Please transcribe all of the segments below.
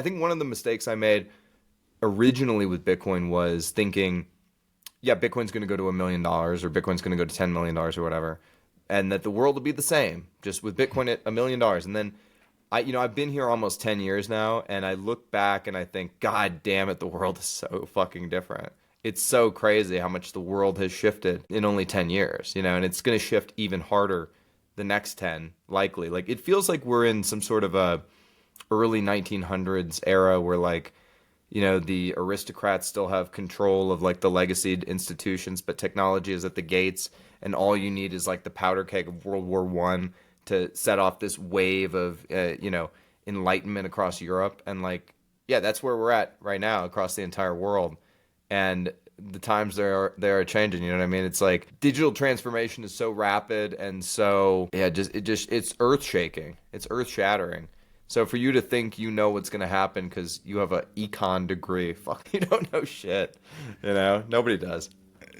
I think one of the mistakes I made originally with Bitcoin was thinking, yeah, Bitcoin's going to go to $1 million or Bitcoin's going to go to $10 million or whatever, and that the world will be the same just with Bitcoin at $1 million. And then I've been here almost 10 years now, and I look back and I think, God damn it, the world is so fucking different. It's so crazy how much the world has shifted in only 10 years, and it's going to shift even harder the next 10, likely. Like, it feels like we're in some sort of a early 1900s era where, like, the aristocrats still have control of like the legacied institutions, but technology is at the gates, and all you need is like the powder keg of World War One to set off this wave of, enlightenment across Europe. And like, yeah, that's where we're at right now across the entire world. And the times they are changing. You know what I mean? It's like digital transformation is so rapid and so, yeah, it's earth shaking. It's earth shattering. So for you to think you know what's going to happen because you have an econ degree, fuck, you don't know shit. Nobody does.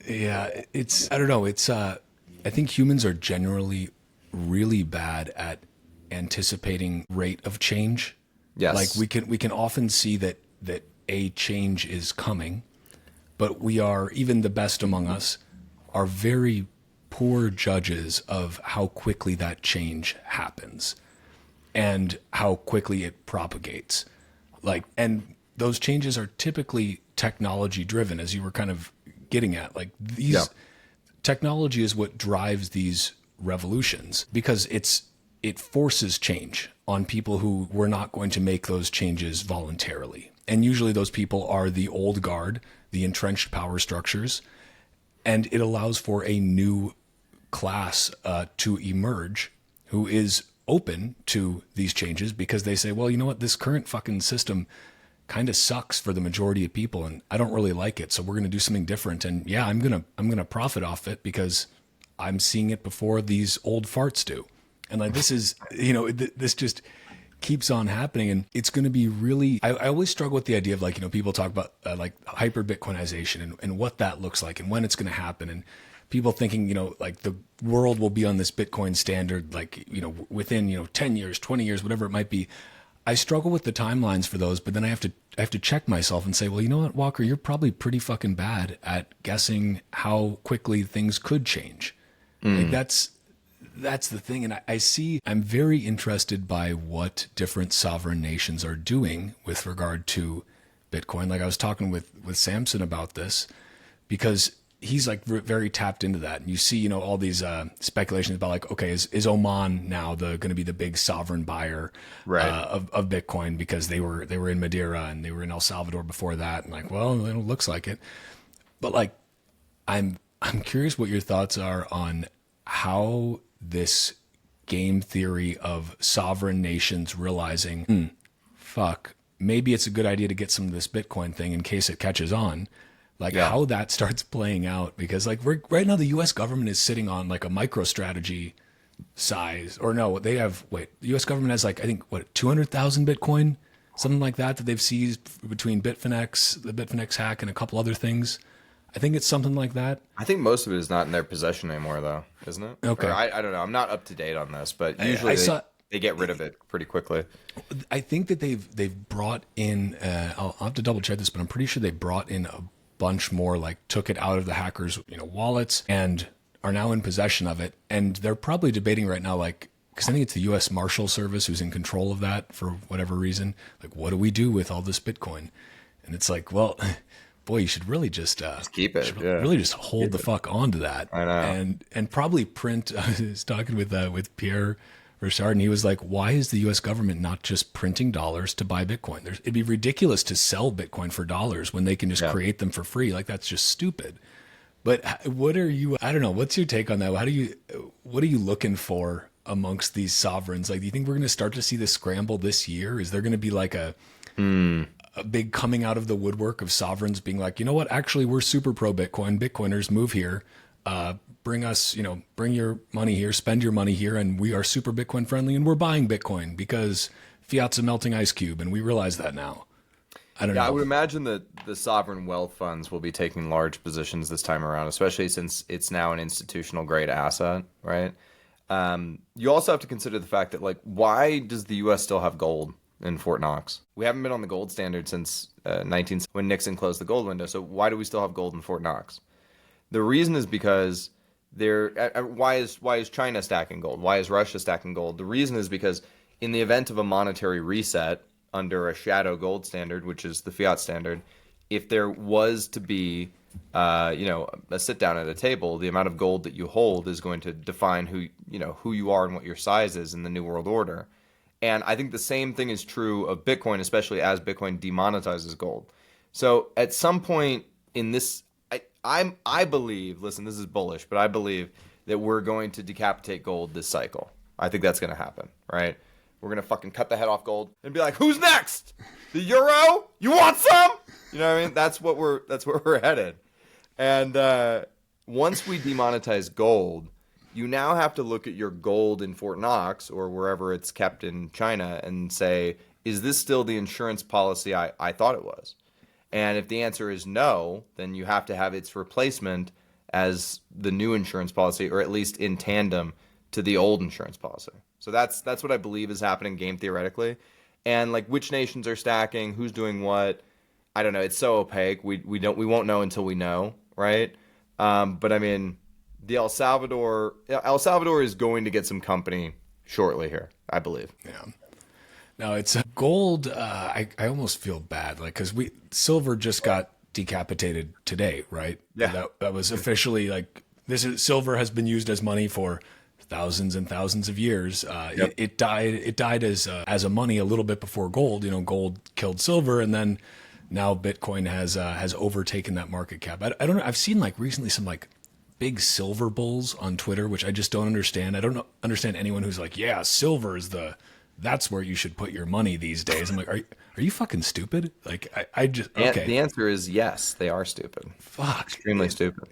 Yeah, I don't know. I think humans are generally really bad at anticipating rate of change. Yes. Like we can often see that a change is coming, but even the best among us are very poor judges of how quickly that change happens and how quickly it propagates. And those changes are typically technology driven, as you were kind of getting at. Like technology is what drives these revolutions because it forces change on people who were not going to make those changes voluntarily. And usually those people are the old guard, the entrenched power structures, and it allows for a new class to emerge who is open to these changes because they say, well, you know what, this current fucking system kind of sucks for the majority of people and I don't really like it, so we're going to do something different. And yeah, I'm going to profit off it because I'm seeing it before these old farts do. And like, this is, this just keeps on happening. And it's going to be really, I always struggle with the idea of like, people talk about like hyper Bitcoinization and what that looks like and when it's going to happen. And people thinking, like the world will be on this Bitcoin standard, like, within, 10 years, 20 years, whatever it might be. I struggle with the timelines for those, but then I have to check myself and say, well, you know what, Walker, you're probably pretty fucking bad at guessing how quickly things could change. Like that's the thing. And I'm very interested by what different sovereign nations are doing with regard to Bitcoin. Like I was talking with Samson about this because he's like very tapped into that. And you see, all these speculations about like, okay, is Oman now going to be the big sovereign buyer of Bitcoin because they were in Madeira and they were in El Salvador before that. And like, well, it looks like it. But like, I'm curious what your thoughts are on how this game theory of sovereign nations realizing, fuck, maybe it's a good idea to get some of this Bitcoin thing in case it catches on. Like how that starts playing out, because like right now the U.S. government is sitting on like a MicroStrategy size, or no, the U.S. government has like, I think 200,000 Bitcoin, something like that they've seized between the Bitfinex hack and a couple other things. I think it's something like that. I think most of it is not in their possession anymore, though, isn't it? Okay. Or I don't know. I'm not up to date on this, but usually they get rid of it pretty quickly. I think that they've brought in. I'll have to double check this, but I'm pretty sure they brought in a bunch more. Like took it out of the hackers' wallets and are now in possession of it. And they're probably debating right now, like, because I think it's the U.S. Marshal Service who's in control of that for whatever reason. Like, what do we do with all this Bitcoin? And it's like, well. Boy, you should really just keep it. Really just hold the fuck on to that. I know. And probably print. I was talking with Pierre Richard, and he was like, why is the U.S. government not just printing dollars to buy Bitcoin? It'd be ridiculous to sell Bitcoin for dollars when they can just create them for free. Like, that's just stupid. But I don't know. What's your take on that? What are you looking for amongst these sovereigns? Like, do you think we're going to start to see this scramble this year? Is there going to be like a big coming out of the woodwork of sovereigns being like, you know what, actually we're super pro Bitcoin, Bitcoiners move here, bring your money here, spend your money here, and we are super Bitcoin friendly and we're buying Bitcoin because fiat's a melting ice cube and we realize that now. I don't know. I would imagine that the sovereign wealth funds will be taking large positions this time around, especially since it's now an institutional grade asset, right? You also have to consider the fact that, like, why does the U.S. still have gold? in Fort Knox. We haven't been on the gold standard since when Nixon closed the gold window. So why do we still have gold in Fort Knox? The reason is because why is China stacking gold? Why is Russia stacking gold? The reason is because in the event of a monetary reset under a shadow gold standard, which is the fiat standard, if there was to be a sit down at a table, the amount of gold that you hold is going to define who you are and what your size is in the New World Order. And I think the same thing is true of Bitcoin, especially as Bitcoin demonetizes gold. So at some point in this, I believe, listen, this is bullish, but I believe that we're going to decapitate gold this cycle. I think that's going to happen, right? We're going to fucking cut the head off gold and be like, who's next? The euro? You want some? You know what I mean? That's where we're headed. And once we demonetize gold, you now have to look at your gold in Fort Knox or wherever it's kept in China and say, is this still the insurance policy I thought it was? And if the answer is no, then you have to have its replacement as the new insurance policy, or at least in tandem to the old insurance policy. So that's what I believe is happening game theoretically. And like which nations are stacking, who's doing what, I don't know. It's so opaque. We won't know until we know, right? But I mean, the El Salvador is going to get some company shortly here, I believe. Yeah. No, it's gold. I almost feel bad, like, because silver just got decapitated today, right? Yeah. That was officially like silver has been used as money for thousands and thousands of years. Yep. It died as a money a little bit before gold. Gold killed silver, and then now Bitcoin has overtaken that market cap. I don't know. I've seen like recently some like big silver bulls on Twitter, which I just don't understand. I don't understand anyone who's like, yeah, silver is that's where you should put your money these days. I'm like, are you fucking stupid? Like, I just, okay. The answer is yes, they are stupid. Fuck. Extremely stupid.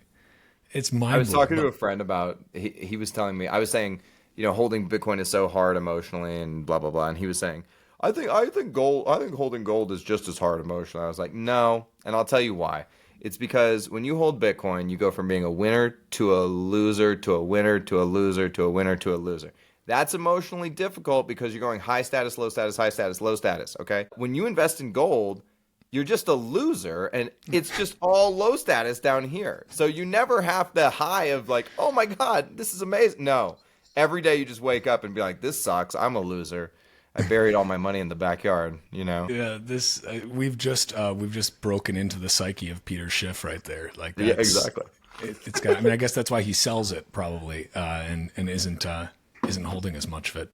It's mind-blowing. I was talking to a friend about, he was telling me, I was saying, holding Bitcoin is so hard emotionally and blah, blah, blah. And he was saying, I think holding gold is just as hard emotionally. I was like, no. And I'll tell you why. It's because when you hold Bitcoin, you go from being a winner to a loser to a winner to a loser to a winner to a loser. That's emotionally difficult because you're going high status, low status, high status, low status, okay? When you invest in gold, you're just a loser, and it's just all low status down here. So you never have the high of like, oh my God, this is amazing. No. Every day you just wake up and be like, this sucks. I'm a loser. I buried all my money in the backyard, Yeah, this we've just broken into the psyche of Peter Schiff right there. Like, that's, yeah, exactly. It's got. I mean, I guess that's why he sells it probably, and isn't holding as much of it.